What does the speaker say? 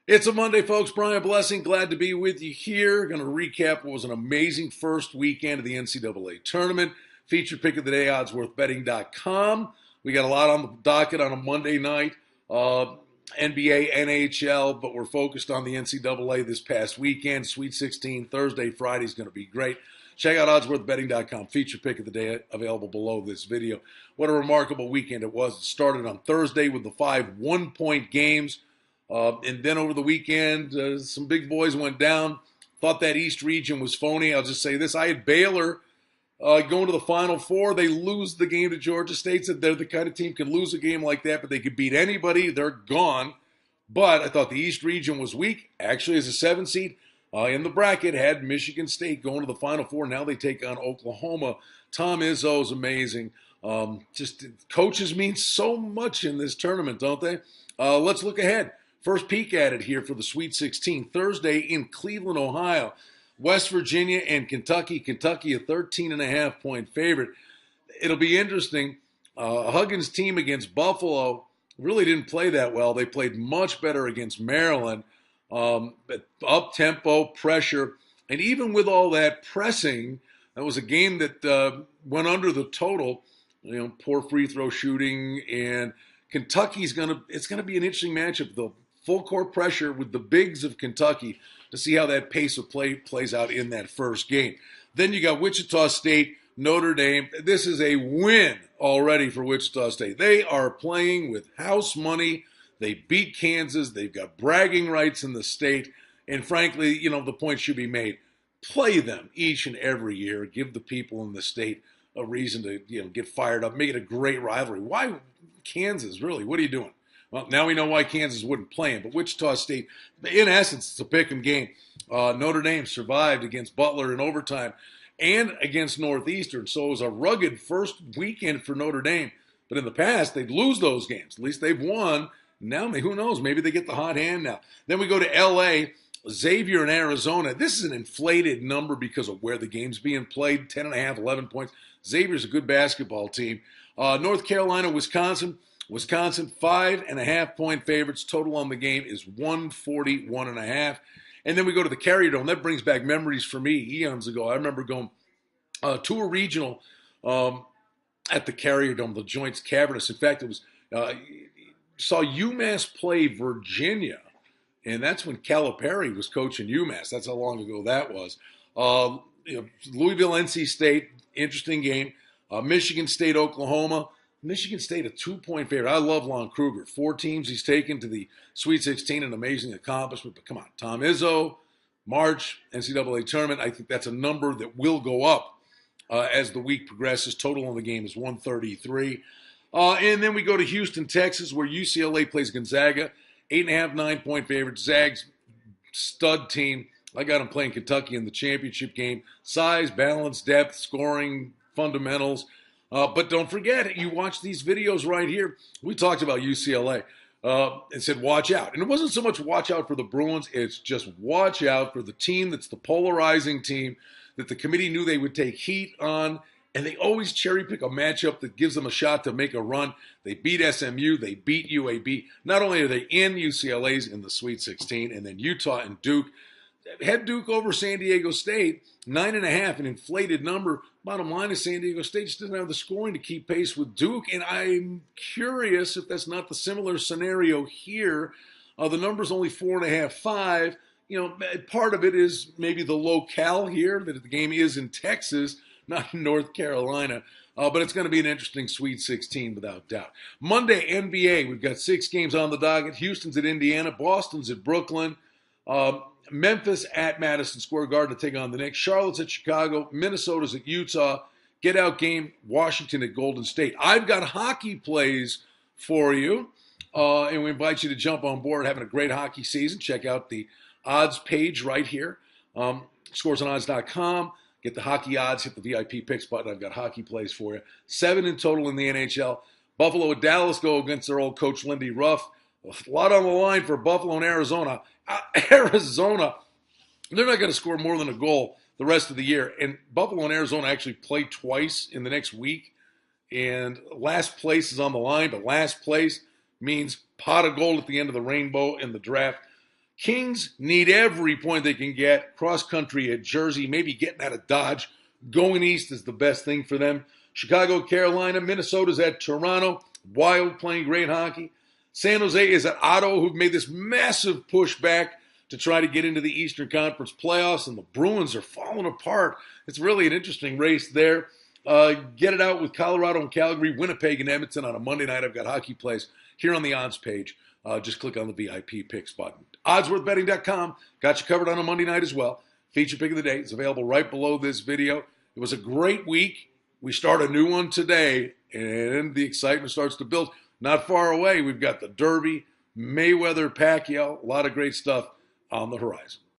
It's a Monday, folks. Brian Blessing, glad to be with you here. Going to recap what was an amazing first weekend of the NCAA tournament. Featured pick of the day, oddsworthbetting.com. We got a lot on the docket on a Monday night. NBA, NHL, but we're focused on the NCAA this past weekend. Sweet 16, Thursday, Friday is going to be great. Check out oddsworthbetting.com. Feature pick of the day available below this video. What a remarkable weekend it was. It started on Thursday with the 5 one-point games. And then over the weekend, some big boys went down. Thought that East region was phony. I'll just say this. I had Baylor going to the Final Four. They lose the game to Georgia State. Said they're the kind of team can lose a game like that, but they could beat anybody. They're gone. But I thought the East region was weak. Actually, as a 7 seed in the bracket, had Michigan State going to the Final Four. Now they take on Oklahoma. Tom Izzo is amazing. Just coaches mean so much in this tournament, don't they? Let's look ahead. First peek at it here for the Sweet 16. Thursday in Cleveland, Ohio. West Virginia and Kentucky. Kentucky a 13.5-point favorite. It'll be interesting. Huggins' team against Buffalo really didn't play that well. They played much better against Maryland. Up-tempo, pressure. And even with all that pressing, that was a game that went under the total. Poor free throw shooting. And Kentucky's it's gonna be an interesting matchup. The full court pressure with the bigs of Kentucky to see how that pace of play plays out in that first game. Then you got Wichita State, Notre Dame. This is a win already for Wichita State. They are playing with house money. They beat Kansas. They've got bragging rights in the state. And frankly, the point should be made. Play them each and every year. Give the people in the state a reason to get fired up. Make it a great rivalry. Why Kansas, really? What are you doing? Well, now we know why Kansas wouldn't play him. But Wichita State, in essence, it's a pick-em game. Notre Dame survived against Butler in overtime and against Northeastern. So it was a rugged first weekend for Notre Dame. But in the past, they'd lose those games. At least they've won. Now, who knows? Maybe they get the hot hand now. Then we go to L.A., Xavier in Arizona. This is an inflated number because of where the game's being played, 10.5, 11 points. Xavier's a good basketball team. North Carolina, Wisconsin. Wisconsin, 5.5-point favorites. Total on the game is 141.5. And then we go to the Carrier Dome. That brings back memories for me eons ago. I remember going to a regional at the Carrier Dome. The joint's cavernous. In fact, it was saw UMass play Virginia, and that's when Calipari was coaching UMass. That's how long ago that was. Louisville, NC State, interesting game. Michigan State, Oklahoma. Michigan State, a 2-point favorite. I love Lon Kruger. 4 teams he's taken to the Sweet 16, an amazing accomplishment. But come on, Tom Izzo, March, NCAA tournament. I think that's a number that will go up as the week progresses. Total on the game is 133. And then we go to Houston, Texas, where UCLA plays Gonzaga. 8.5, 9-point favorite. Zags, stud team. I got them playing Kentucky in the championship game. Size, balance, depth, scoring, fundamentals. But don't forget, you watch these videos right here. We talked about UCLA and said watch out. And it wasn't so much watch out for the Bruins. It's just watch out for the team that's the polarizing team that the committee knew they would take heat on. And they always cherry pick a matchup that gives them a shot to make a run. They beat SMU. They beat UAB. Not only are they in UCLA's in the Sweet 16, and then Utah and Duke. Had Duke over San Diego State, 9.5, an inflated number. Bottom line is San Diego State just doesn't have the scoring to keep pace with Duke, and I'm curious if that's not the similar scenario here. The number's only 4.5, 5. Part of it is maybe the locale here, that the game is in Texas, not in North Carolina. But it's going to be an interesting Sweet 16 without doubt. Monday, NBA. We've got 6 games on the docket. Houston's at Indiana. Boston's at Brooklyn. Memphis at Madison Square Garden to take on the Knicks. Charlotte's at Chicago. Minnesota's at Utah. Get out game, Washington at Golden State. I've got hockey plays for you, and we invite you to jump on board having a great hockey season. Check out the odds page right here, scoresandodds.com. Get the hockey odds, hit the VIP picks button. I've got hockey plays for you. 7 in total in the NHL. Buffalo at Dallas go against their old coach, Lindy Ruff. A lot on the line for Buffalo and Arizona. Arizona, they're not going to score more than a goal the rest of the year. And Buffalo and Arizona actually play twice in the next week. And last place is on the line, but last place means pot of gold at the end of the rainbow in the draft. Kings need every point they can get. Cross country at Jersey, maybe getting out of Dodge. Going east is the best thing for them. Chicago, Carolina. Minnesota's at Toronto. Wild playing great hockey. San Jose is at Ottawa, who've made this massive push back to try to get into the Eastern Conference playoffs, and the Bruins are falling apart. It's really an interesting race there. Get it out with Colorado and Calgary, Winnipeg and Edmonton on a Monday night. I've got hockey plays here on the odds page. Just click on the VIP picks button. Oddsworthbetting.com. Got you covered on a Monday night as well. Feature pick of the day is available right below this video. It was a great week. We start a new one today, and the excitement starts to build. Not far away, we've got the Derby, Mayweather, Pacquiao, a lot of great stuff on the horizon.